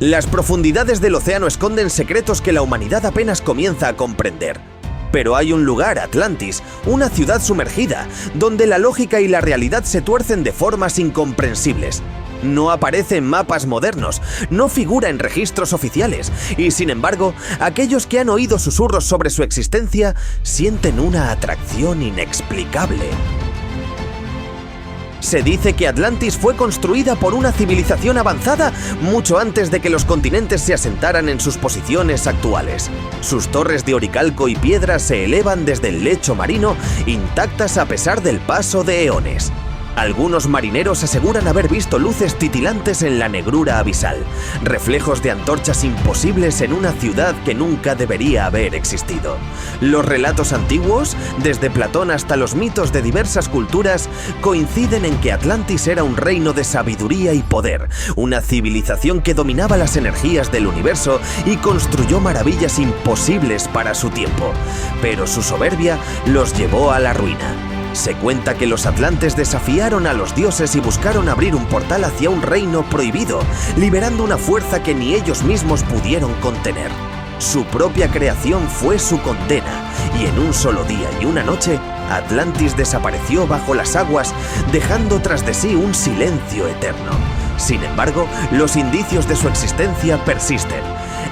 Las profundidades del océano esconden secretos que la humanidad apenas comienza a comprender. Pero hay un lugar, Atlantis, una ciudad sumergida, donde la lógica y la realidad se tuercen de formas incomprensibles. No aparece en mapas modernos, no figura en registros oficiales, y sin embargo, aquellos que han oído susurros sobre su existencia sienten una atracción inexplicable. Se dice que Atlantis fue construida por una civilización avanzada mucho antes de que los continentes se asentaran en sus posiciones actuales. Sus torres de oricalco y piedra se elevan desde el lecho marino, intactas a pesar del paso de eones. Algunos marineros aseguran haber visto luces titilantes en la negrura abisal, reflejos de antorchas imposibles en una ciudad que nunca debería haber existido. Los relatos antiguos, desde Platón hasta los mitos de diversas culturas, coinciden en que Atlantis era un reino de sabiduría y poder, una civilización que dominaba las energías del universo y construyó maravillas imposibles para su tiempo. Pero su soberbia los llevó a la ruina. Se cuenta que los atlantes desafiaron a los dioses y buscaron abrir un portal hacia un reino prohibido, liberando una fuerza que ni ellos mismos pudieron contener. Su propia creación fue su condena, y en un solo día y una noche, Atlantis desapareció bajo las aguas, dejando tras de sí un silencio eterno. Sin embargo, los indicios de su existencia persisten.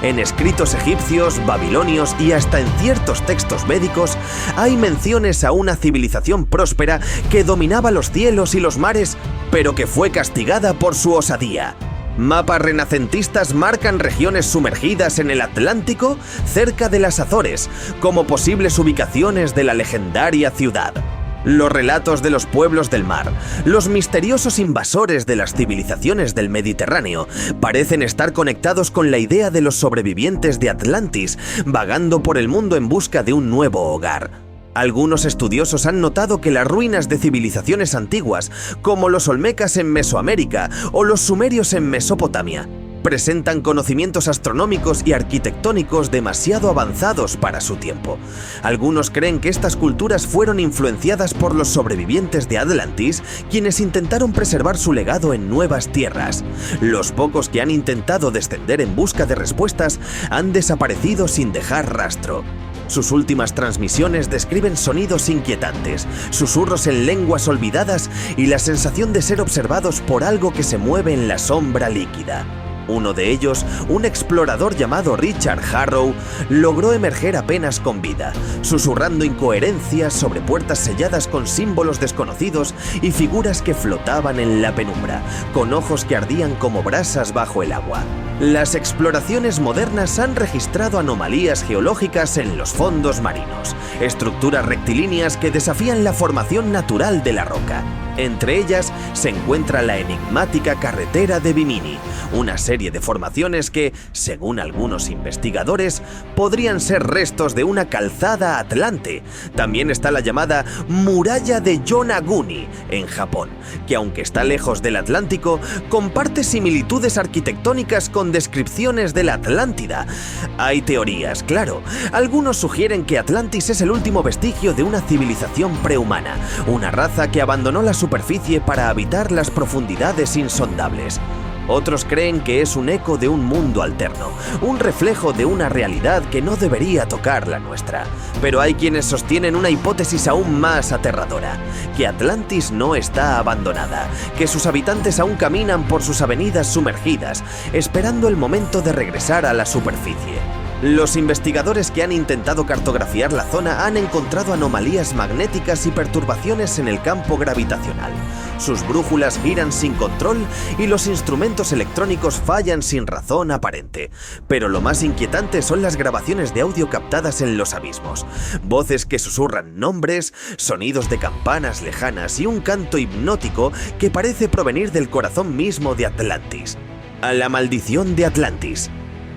En escritos egipcios, babilonios y hasta en ciertos textos védicos hay menciones a una civilización próspera que dominaba los cielos y los mares, pero que fue castigada por su osadía. Mapas renacentistas marcan regiones sumergidas en el Atlántico cerca de las Azores, como posibles ubicaciones de la legendaria ciudad. Los relatos de los pueblos del mar, los misteriosos invasores de las civilizaciones del Mediterráneo, parecen estar conectados con la idea de los sobrevivientes de Atlantis, vagando por el mundo en busca de un nuevo hogar. Algunos estudiosos han notado que las ruinas de civilizaciones antiguas, como los olmecas en Mesoamérica o los sumerios en Mesopotamia, presentan conocimientos astronómicos y arquitectónicos demasiado avanzados para su tiempo. Algunos creen que estas culturas fueron influenciadas por los sobrevivientes de Atlantis, quienes intentaron preservar su legado en nuevas tierras. Los pocos que han intentado descender en busca de respuestas han desaparecido sin dejar rastro. Sus últimas transmisiones describen sonidos inquietantes, susurros en lenguas olvidadas y la sensación de ser observados por algo que se mueve en la sombra líquida. Uno de ellos, un explorador llamado Richard Harrow, logró emerger apenas con vida, susurrando incoherencias sobre puertas selladas con símbolos desconocidos y figuras que flotaban en la penumbra, con ojos que ardían como brasas bajo el agua. Las exploraciones modernas han registrado anomalías geológicas en los fondos marinos, estructuras rectilíneas que desafían la formación natural de la roca. Entre ellas se encuentra la enigmática carretera de Bimini, una serie de formaciones que, según algunos investigadores, podrían ser restos de una calzada atlante. También está la llamada muralla de Yonaguni, en Japón, que aunque está lejos del Atlántico, comparte similitudes arquitectónicas con descripciones de la Atlántida. Hay teorías, claro. Algunos sugieren que Atlantis es el último vestigio de una civilización prehumana, una raza que abandonó la superficie para habitar las profundidades insondables. Otros creen que es un eco de un mundo alterno, un reflejo de una realidad que no debería tocar la nuestra. Pero hay quienes sostienen una hipótesis aún más aterradora, que Atlantis no está abandonada, que sus habitantes aún caminan por sus avenidas sumergidas, esperando el momento de regresar a la superficie. Los investigadores que han intentado cartografiar la zona han encontrado anomalías magnéticas y perturbaciones en el campo gravitacional. Sus brújulas giran sin control y los instrumentos electrónicos fallan sin razón aparente. Pero lo más inquietante son las grabaciones de audio captadas en los abismos. Voces que susurran nombres, sonidos de campanas lejanas y un canto hipnótico que parece provenir del corazón mismo de Atlantis. A la maldición de Atlantis.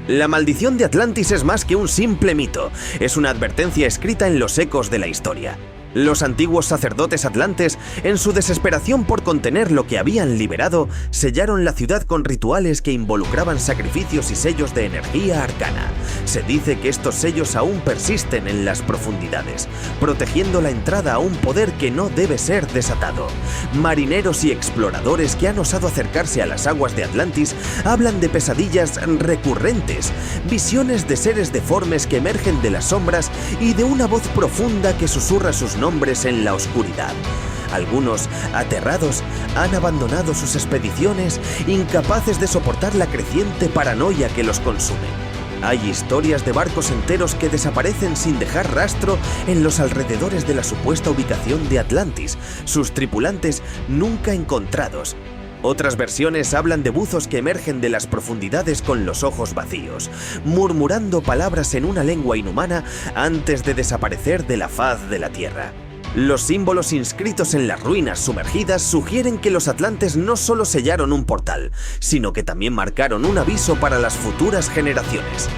La maldición de Atlantis es más que un simple mito, es una advertencia escrita en los ecos de la historia. Los antiguos sacerdotes atlantes, en su desesperación por contener lo que habían liberado, sellaron la ciudad con rituales que involucraban sacrificios y sellos de energía arcana. Se dice que estos sellos aún persisten en las profundidades, protegiendo la entrada a un poder que no debe ser desatado. Marineros y exploradores que han osado acercarse a las aguas de Atlantis hablan de pesadillas recurrentes, visiones de seres deformes que emergen de las sombras y de una voz profunda que susurra sus nombres en la oscuridad. Algunos, aterrados, han abandonado sus expediciones, incapaces de soportar la creciente paranoia que los consume. Hay historias de barcos enteros que desaparecen sin dejar rastro en los alrededores de la supuesta ubicación de Atlantis, sus tripulantes nunca encontrados. Otras versiones hablan de buzos que emergen de las profundidades con los ojos vacíos, murmurando palabras en una lengua inhumana antes de desaparecer de la faz de la Tierra. Los símbolos inscritos en las ruinas sumergidas sugieren que los atlantes no solo sellaron un portal, sino que también marcaron un aviso para las futuras generaciones.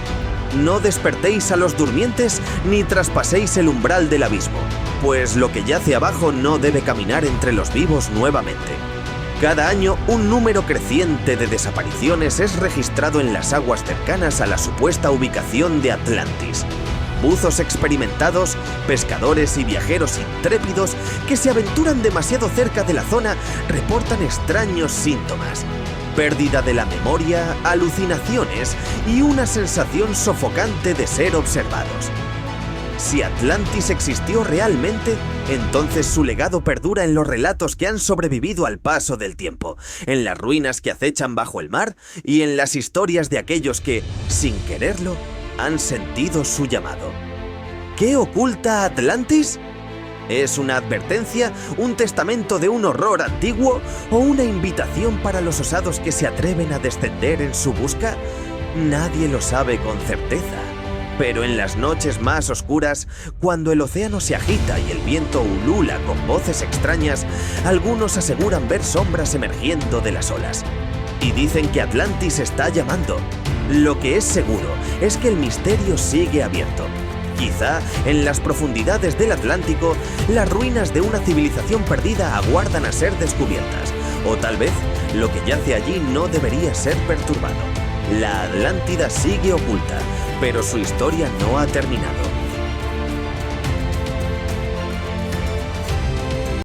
No despertéis a los durmientes ni traspaséis el umbral del abismo, pues lo que yace abajo no debe caminar entre los vivos nuevamente. Cada año, un número creciente de desapariciones es registrado en las aguas cercanas a la supuesta ubicación de Atlantis. Buzos experimentados, pescadores y viajeros intrépidos que se aventuran demasiado cerca de la zona reportan extraños síntomas: pérdida de la memoria, alucinaciones y una sensación sofocante de ser observados. Si Atlantis existió realmente, entonces su legado perdura en los relatos que han sobrevivido al paso del tiempo, en las ruinas que acechan bajo el mar y en las historias de aquellos que, sin quererlo, han sentido su llamado. ¿Qué oculta Atlantis? ¿Es una advertencia, un testamento de un horror antiguo o una invitación para los osados que se atreven a descender en su busca? Nadie lo sabe con certeza. Pero en las noches más oscuras, cuando el océano se agita y el viento ulula con voces extrañas, algunos aseguran ver sombras emergiendo de las olas. Y dicen que Atlantis está llamando. Lo que es seguro es que el misterio sigue abierto. Quizá en las profundidades del Atlántico, las ruinas de una civilización perdida aguardan a ser descubiertas. O tal vez lo que yace allí no debería ser perturbado. La Atlántida sigue oculta, pero su historia no ha terminado.